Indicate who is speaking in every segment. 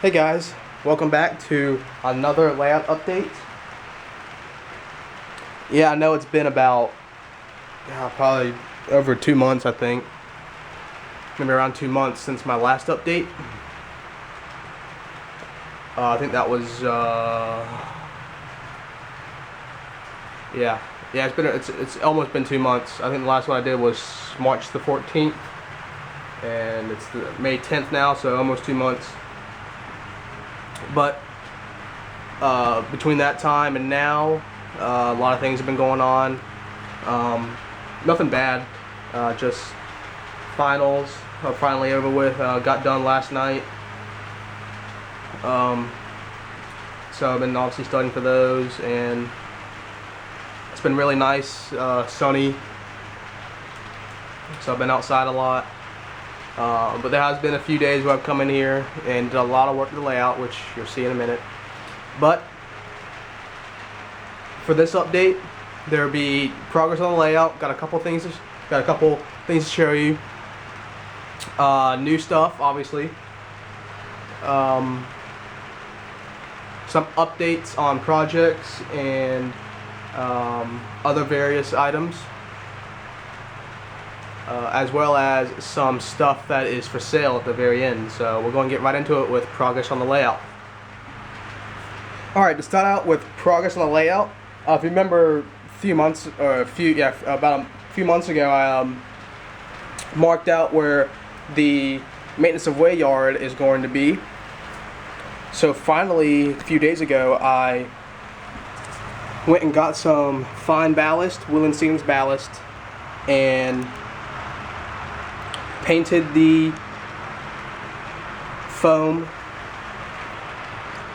Speaker 1: Hey guys, welcome back to another layout update. Yeah, I know it's been about probably over 2 months, I think. Maybe around 2 months since my last update. I think that was it's almost been 2 months. I think the last one I did was March the 14th, and it's May 10th now, so almost 2 months. But between that time and now, a lot of things have been going on. Nothing bad, just finals are finally over with. Got done last night. So I've been obviously studying for those, and it's been really nice, sunny. So I've been outside a lot. But there has been a few days where I've come in here and did a lot of work to the layout, which you'll see in a minute. But for this update, there'll be progress on the layout. Got a couple things to show you. New stuff, obviously. Some updates on projects and other various items. As well as some stuff that is for sale at the very end. So we're going to get right into it with progress on the layout. Alright, to start out with progress on the layout, if you remember about a few months ago, I marked out where the maintenance of way yard is going to be. So finally, a few days ago, I went and got some fine ballast, Willen Siemens ballast, and painted the foam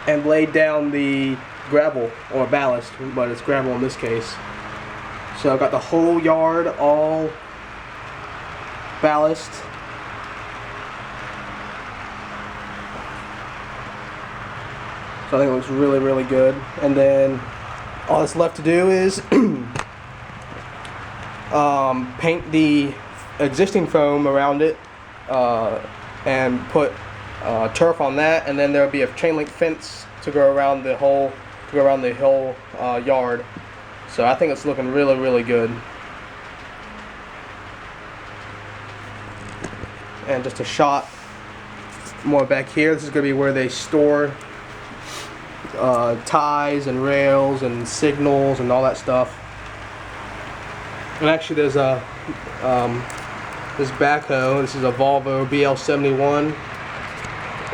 Speaker 1: and laid down the gravel, or ballast, but it's gravel in this case. So I got the whole yard all ballast. So I think it looks really, really good. And then all that's left to do is paint the existing foam around it, and put turf on that, and then there'll be a chain link fence to go around the whole yard. So I think it's looking really, really good. And just a shot more back here. This is going to be where they store ties and rails and signals and all that stuff. And actually, there's a this backhoe. This is a Volvo BL71.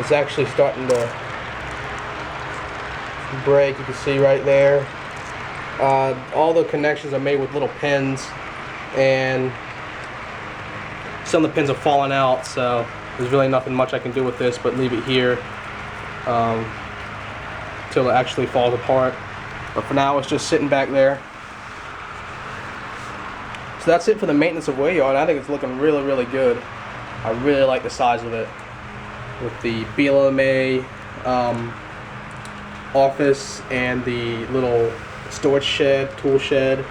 Speaker 1: It's actually starting to break. You can see right there. All the connections are made with little pins, and some of the pins have fallen out, so there's really nothing much I can do with this but leave it here till it actually falls apart. But for now, it's just sitting back there. So that's it for the maintenance of way yard. I think it's looking really, really good. I really like the size of it, with the BLMA office and the little storage shed, tool shed.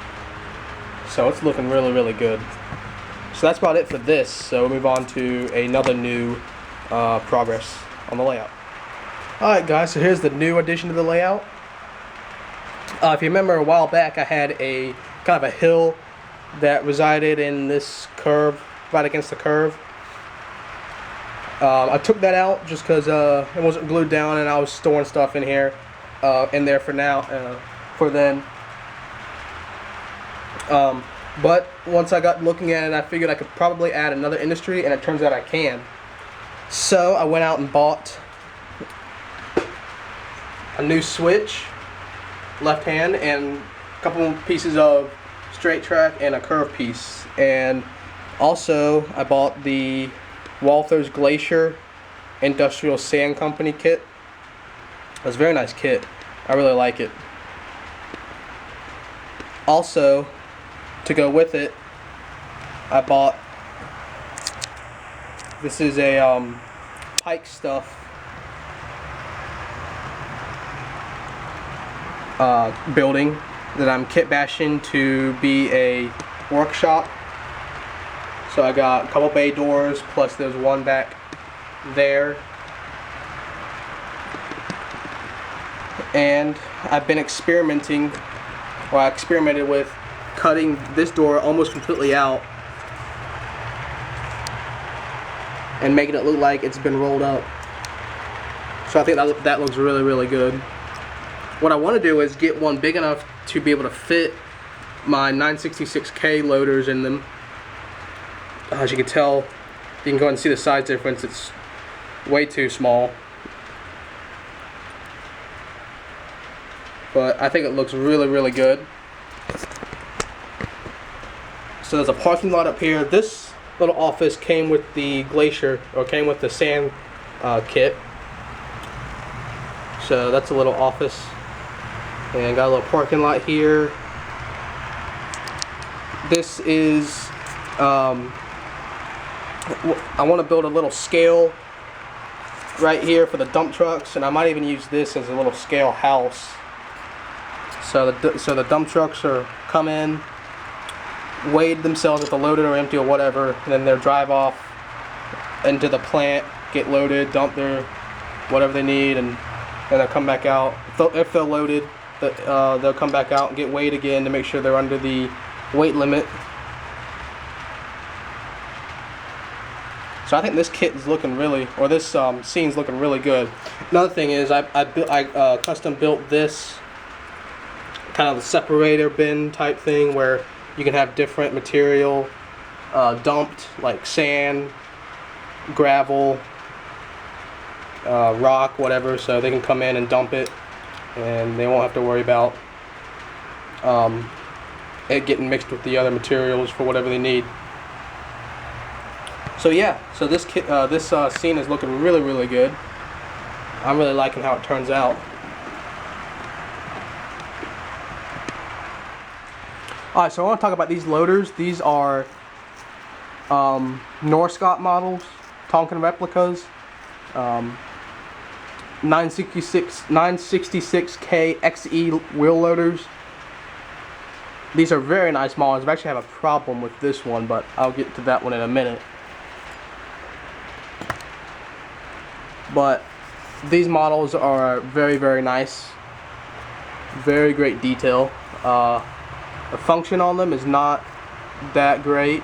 Speaker 1: So it's looking really, really good. So that's about it for this. So we'll move on to another new progress on the layout. Alright guys, so here's the new addition to the layout. If you remember a while back, I had a kind of a hill that resided in this curve, right against the curve. I took that out just because it wasn't glued down, and I was storing stuff in here, in there for now, for then. But once I got looking at it, I figured I could probably add another industry, and it turns out I can. So I went out and bought a new switch, left hand, and a couple pieces of straight track and a curve piece. And also I bought the Walther's Glacier Industrial Sand Company kit. It's a very nice kit. I really like it. Also, to go with it, I bought, this is a Pike Stuff building that I'm kit bashing to be a workshop. So I got a couple bay doors, plus there's one back there. and I've been experimenting, or I experimented with cutting this door almost completely out and making it look like it's been rolled up. So I think that looks really, really good. What I want to do is get one big enough to be able to fit my 966K loaders in them. As you can tell, you can go ahead and see the size difference. It's way too small. But I think it looks really, really good. So there's a parking lot up here. This little office came with the glacier, or came with the sand kit. So that's a little office. And got a little parking lot here. This is, I want to build a little scale right here for the dump trucks, and I might even use this as a little scale house. So the dump trucks come in, weigh themselves if the loaded or empty or whatever, and then they'll drive off into the plant, get loaded, dump their whatever they need, and then they'll come back out. If they're loaded, they'll come back out and get weighed again to make sure they're under the weight limit. So I think this kit is looking really, or this scene's looking really good. Another thing is I custom built this kind of the separator bin type thing where you can have different material dumped, like sand, gravel, rock, whatever, so they can come in and dump it and they won't have to worry about it getting mixed with the other materials for whatever they need. So yeah, so this kit, this scene is looking really, really good. I'm really liking how it turns out. Alright, so I want to talk about these loaders. These are Norscot models, Tonkin replicas, 966K XE wheel loaders. These are very nice models. I actually have a problem with this one, but I'll get to that one in a minute. But these models are very, very nice. Very great detail. The function on them is not that great.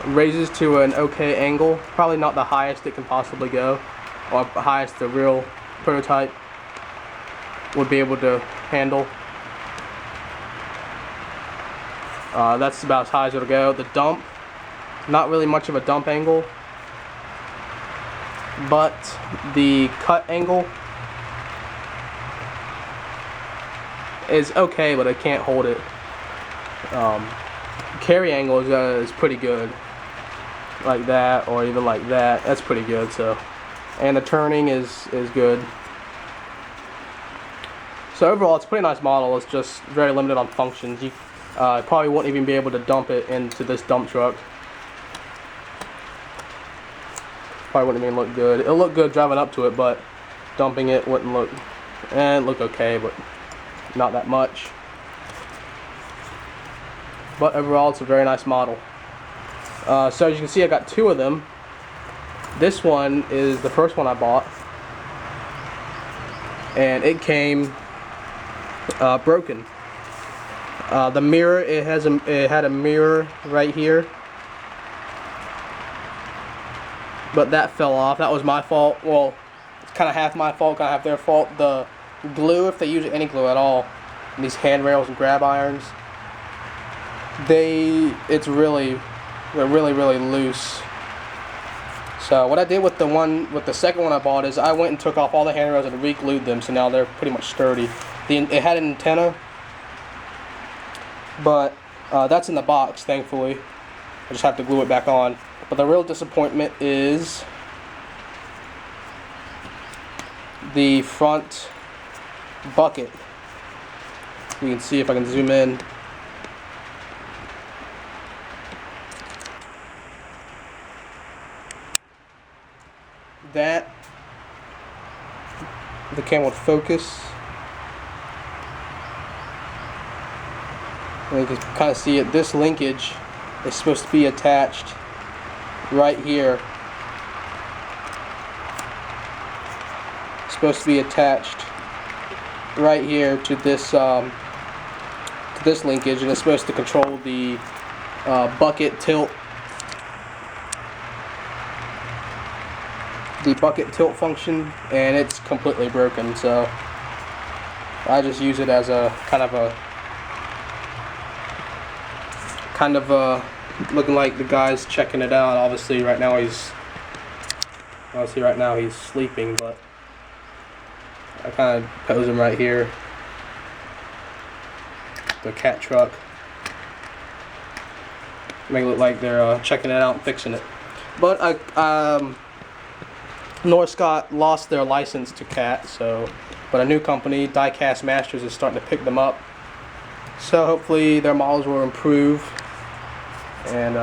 Speaker 1: Raises to an okay angle. Probably not the highest it can possibly go, or the highest the real prototype would be able to handle. That's about as high as it'll go. The dump, not really much of a dump angle, but the cut angle is okay, but I can't hold it. Carry angle is pretty good, like that, or even like that. That's pretty good. So, and the turning is good. So overall, it's a pretty nice model. It's just very limited on functions. You probably won't even be able to dump it into this dump truck. Probably wouldn't even look good. It'll look good driving up to it, but dumping it wouldn't look. It looked okay, but not that much. But overall, it's a very nice model. So as you can see, I got two of them. This one is the first one I bought, and it came broken. The mirror, it had a mirror right here, but that fell off. That was my fault. Well, it's kind of half my fault, kind of half their fault. The glue, if they use any glue at all, and these handrails and grab irons, they're really loose. So what I did with the second one I bought is I went and took off all the handrails and re-glued them, so now they're pretty much sturdy. It had an antenna, but that's in the box, thankfully. I just have to glue it back on. But the real disappointment is the front bucket. You can see if I can zoom in. That the camera would focus, and you can kind of see it. This linkage is supposed to be attached right here. It's supposed to be attached right here to this linkage, and it's supposed to control the bucket tilt function, and it's completely broken. So I just use it as a kind of looking like the guy's checking it out. Obviously right now he's sleeping, but I kind of pose him right here, the cat truck, make it look like they're checking it out and fixing it. But Northcott lost their license to CAT, but a new company, Diecast Masters, is starting to pick them up. So hopefully their models will improve. And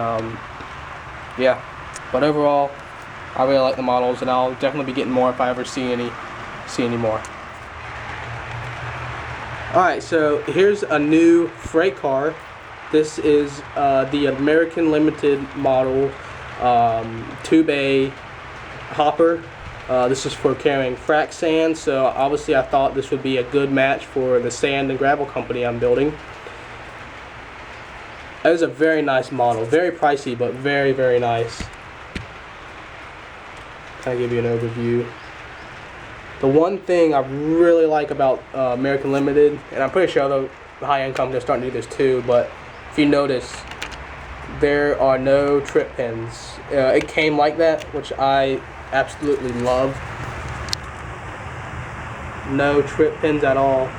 Speaker 1: yeah, but overall, I really like the models, and I'll definitely be getting more if I ever see any more. Alright, so here's a new freight car. This is the American Limited model tube A hopper. This is for carrying frac sand, so obviously I thought this would be a good match for the sand and gravel company I'm building. It is a very nice model, very pricey, but very, very nice. Kind of give you an overview. The one thing I really like about American Limited, and I'm pretty sure other high-end companies are starting to do this too, but if you notice, there are no trip pins. It came like that, which I absolutely love. No trip pins at all.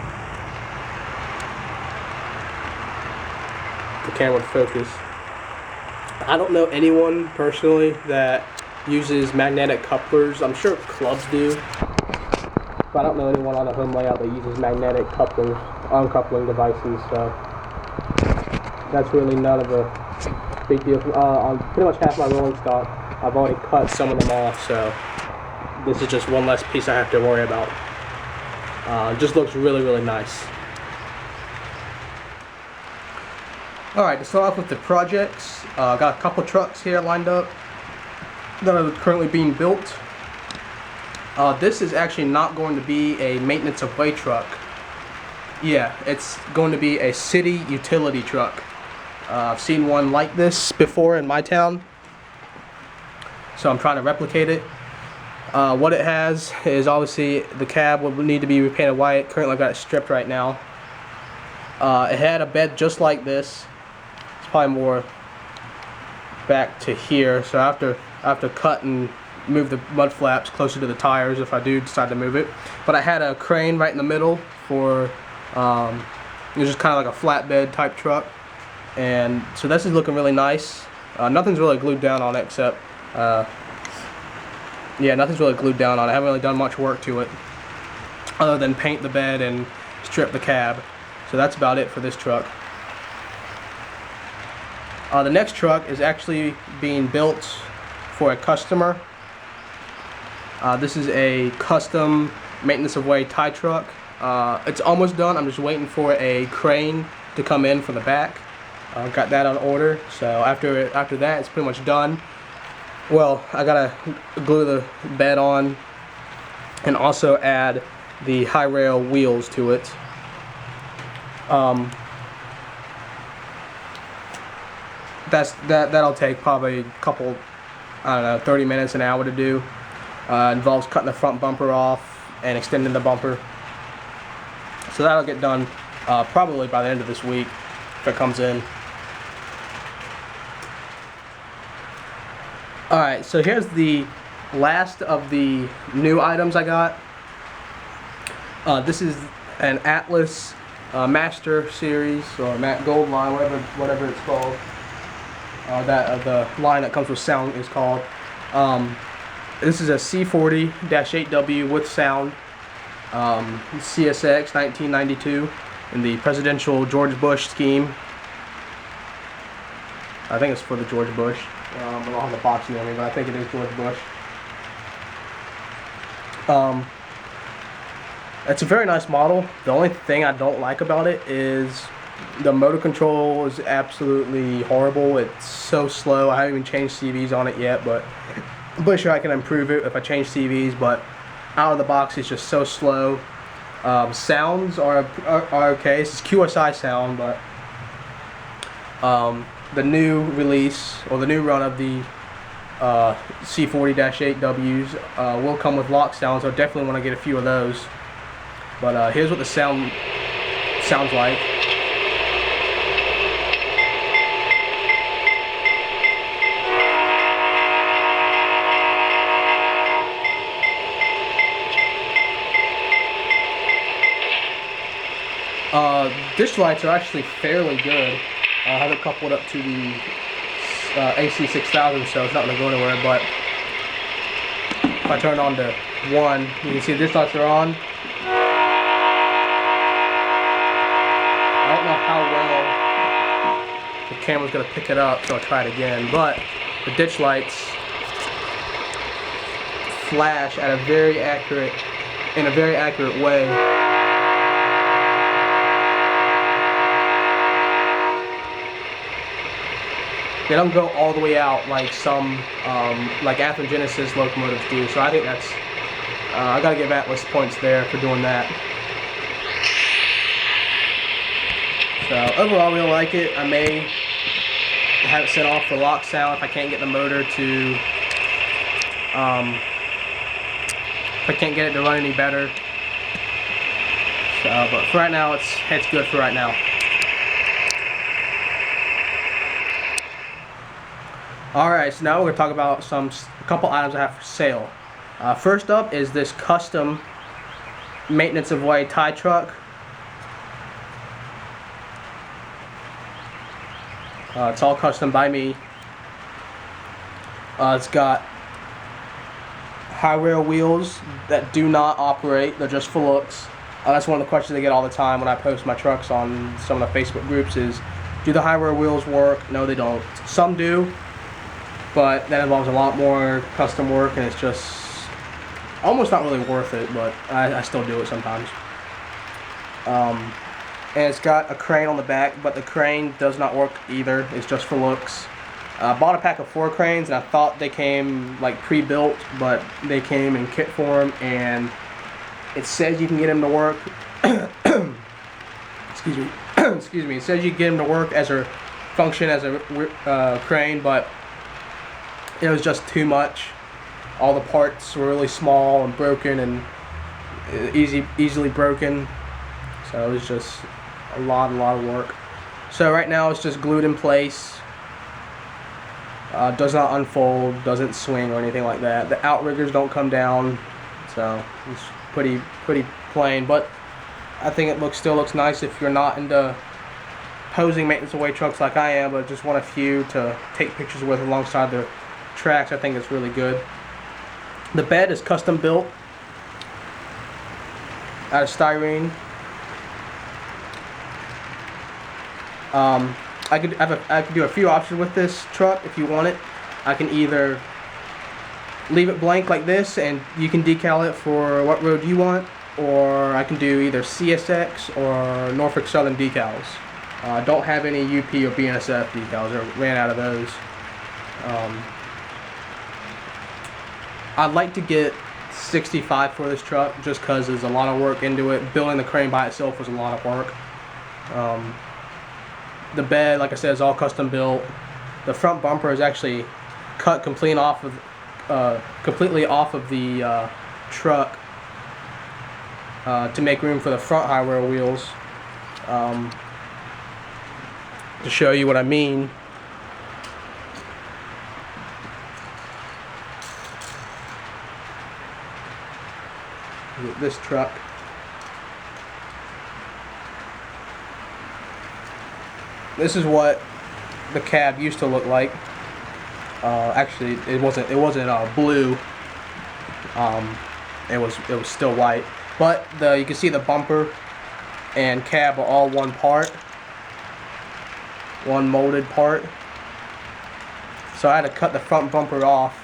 Speaker 1: The camera would focus. I don't know anyone personally that uses magnetic couplers. I'm sure clubs do, but I don't know anyone on a home layout that uses magnetic couplers, uncoupling devices. So that's really not of a big deal. On pretty much half my rolling stock, I've already cut some of them off, so this is just one less piece I have to worry about. Just looks really, really nice. Alright, to start off with the projects, got a couple trucks here lined up that are currently being built. This is actually not going to be a maintenance of way truck. Yeah, it's going to be a city utility truck. I've seen one like this before in my town, so I'm trying to replicate it. What it has is obviously the cab will need to be repainted white. Currently I've got it stripped right now. It had a bed just like this. It's probably more back to here, so I have to cut and move the mud flaps closer to the tires if I do decide to move it. But I had a crane right in the middle for it was just kind of like a flatbed type truck, and so this is looking really nice. Nothing's really glued down on it except yeah, nothing's really glued down on it. I haven't really done much work to it other than paint the bed and strip the cab. So that's about it for this truck. The next truck is actually being built for a customer. This is a custom maintenance of way tie truck. It's almost done. I'm just waiting for a crane to come in for the back. Got that on order. So after that, it's pretty much done. Well, I gotta glue the bed on and also add the high rail wheels to it. That'll take probably a couple, I don't know, 30 minutes, an hour to do. Involves cutting the front bumper off and extending the bumper. So that'll get done probably by the end of this week if it comes in. Alright, so here's the last of the new items I got. This is an Atlas Master Series, or Gold line, whatever it's called. The line that comes with sound is called. This is a C40-8W with sound. CSX 1992 in the presidential George Bush scheme. I think it's for the George Bush. I don't have the box near me, but I think it is George Bush. It's a very nice model. The only thing I don't like about it is the motor control is absolutely horrible. It's so slow. I haven't even changed CVs on it yet, but I'm pretty sure I can improve it if I change CVs, but out of the box it's just so slow. Sounds are okay. This is QSI sound, but the new release or the new run of the C40-8Ws will come with lock sounds, so I definitely want to get a few of those. But here's what the sound sounds like. Dish lights are actually fairly good. I have it coupled up to the AC6000, so it's not going to go anywhere, but if I turn on to 1, you can see the dish lights are on. I don't know how well the camera's going to pick it up, so I'll try it again, but the ditch lights flash at a very accurate way. They don't go all the way out like some like Athearn Genesis locomotives do, so I think that's I gotta give Atlas points there for doing that. So overall, I really like it. I may have it set off for lock sound if I can't get the motor to if I can't get it to run any better. So, but for right now, it's good for right now. Alright, so now we're going to talk about a couple items I have for sale. First up is this custom maintenance of way tie truck. It's all custom by me. It's got high rail wheels that do not operate, they're just for looks. That's one of the questions I get all the time when I post my trucks on some of the Facebook groups is, do the high rail wheels work? No, they don't. Some do, but that involves a lot more custom work, and it's just almost not really worth it, but I still do it sometimes. And it's got a crane on the back, but the crane does not work either. It's just for looks. I bought a pack of 4 cranes, and I thought they came like pre-built, but they came in kit form, and it says you can get them to work. Excuse me. Excuse me. It says you can get them to work as a function as a crane, but it was just too much. All the parts were really small and broken and easily broken. So it was just a lot of work. So right now it's just glued in place. Does not unfold, doesn't swing or anything like that. The outriggers don't come down, so it's pretty plain. But I think it still looks nice if you're not into posing maintenance away trucks like I am, but just want a few to take pictures with alongside the tracks. I think it's really good. The bed is custom built out of styrene. I could do a few options with this truck if you want it. I can either leave it blank like this and you can decal it for what road you want, or I can do either CSX or Norfolk Southern decals. I don't have any UP or BNSF decals. I ran out of those. I'd like to get 65 for this truck just because there's a lot of work into it. Building the crane by itself was a lot of work. The bed, like I said, is all custom built. The front bumper is actually cut completely off of the truck to make room for the front high rail wheels. To show you what I mean, this truck. This is what the cab used to look like. Actually, it wasn't blue. It was still white. But you can see the bumper and cab are all one part, one molded part. So I had to cut the front bumper off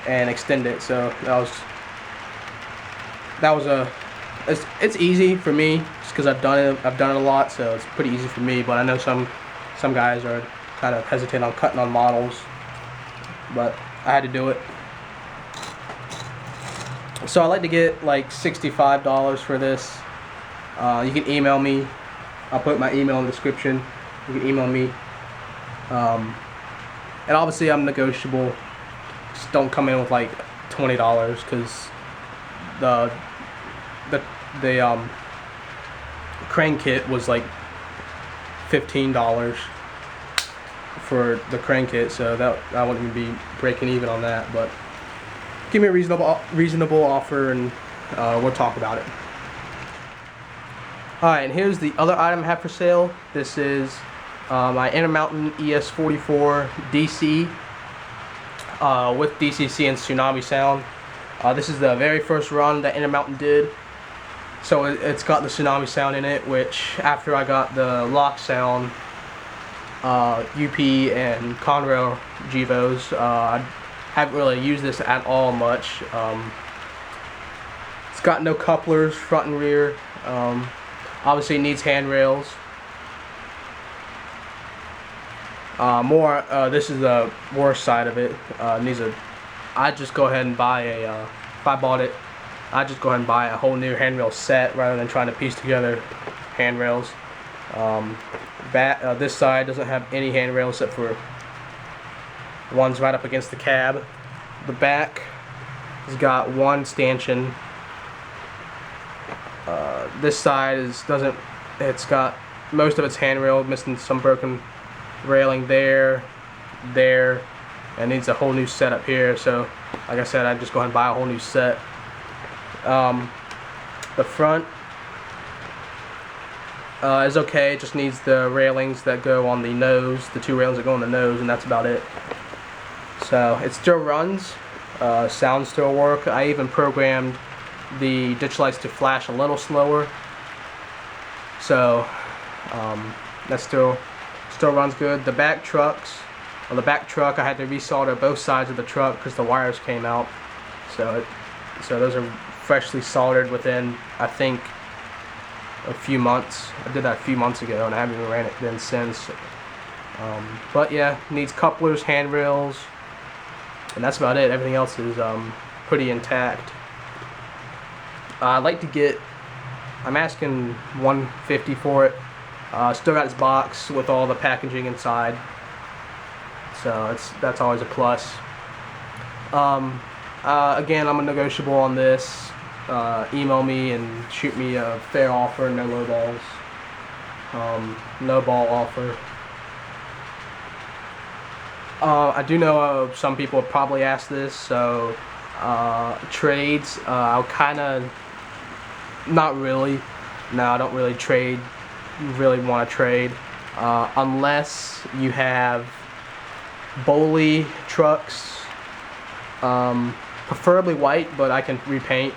Speaker 1: and extend it. So it's easy for me just because I've done it a lot, so it's pretty easy for me. But I know some guys are kind of hesitant on cutting on models, but I had to do it. So I like to get like $65 for this. You can email me. I'll put my email in the description. You can email me. And obviously I'm negotiable. Just don't come in with like $20 because the crane kit was like $15 for the crane kit, so that I wouldn't be breaking even on that. But give me a reasonable offer, and we'll talk about it. Alright, and here's the other item I have for sale. This is my Intermountain ES44 DC with DCC and tsunami sound. This is the very first run that Intermountain did. So it's got the tsunami sound in it, which after I got the lock sound UP and Conrail Gevos, I haven't really used this at all much. It's got no couplers, front and rear. Obviously it needs handrails. This is the worst side of it. I'd just go ahead and buy a, if I bought it, I'd just go ahead and buy a whole new handrail set rather than trying to piece together handrails. This side doesn't have any handrails except for one's right up against the cab. The back has got one stanchion. This side it's got most of its handrail, missing some broken railing there, and needs a whole new set up here. So like I said, I'd just go ahead and buy a whole new set. The front is okay. It just needs the railings that go on the nose, the two railings that go on the nose, and that's about it. So it still runs, sounds still work. I even programmed the ditch lights to flash a little slower, so that still runs good. The back trucks, on the back truck, I had to resolder both sides of the truck because the wires came out. So those are freshly soldered within, I think, a few months. I did that a few months ago, and I haven't even ran it then since. But yeah, needs couplers, handrails, and that's about it. Everything else is pretty intact. I'd like to get, I'm asking $150 for it. Still got its box with all the packaging inside, so that's always a plus. Again, I'm a negotiable on this. Email me and shoot me a fair offer, no low balls. No ball offer. I do know some people have probably asked this, so trades, I'll kind of, not really. No, I don't really want to trade unless you have Boley trucks, preferably white, but I can repaint.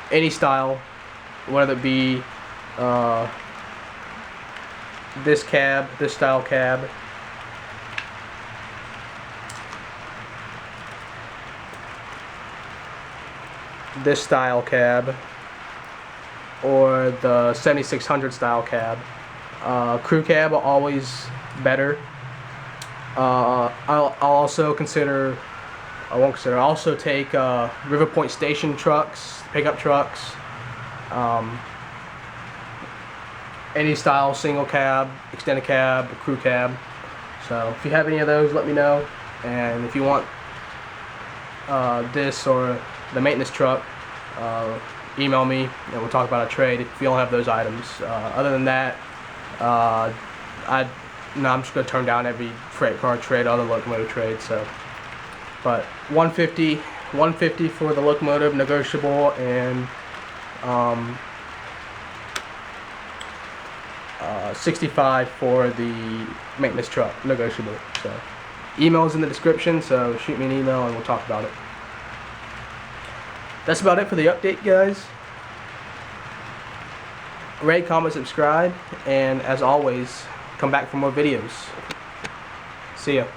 Speaker 1: Any style, whether it be this cab, this style cab, this style cab, or the 7600 style cab. Crew cab are always better. I'll also consider, I'll also take River Point station trucks, pickup trucks, any style, single cab, extended cab, crew cab. So if you have any of those, let me know. And if you want this or the maintenance truck, email me and we'll talk about a trade if you don't have those items. Other than that, I'm just going to turn down every freight car trade, other locomotive trade. So, but $150 for the locomotive, negotiable, and $65 for the maintenance truck, negotiable. So, email's in the description, so shoot me an email and we'll talk about it. That's about it for the update, guys. Rate, comment, subscribe, and as always, come back for more videos. See ya.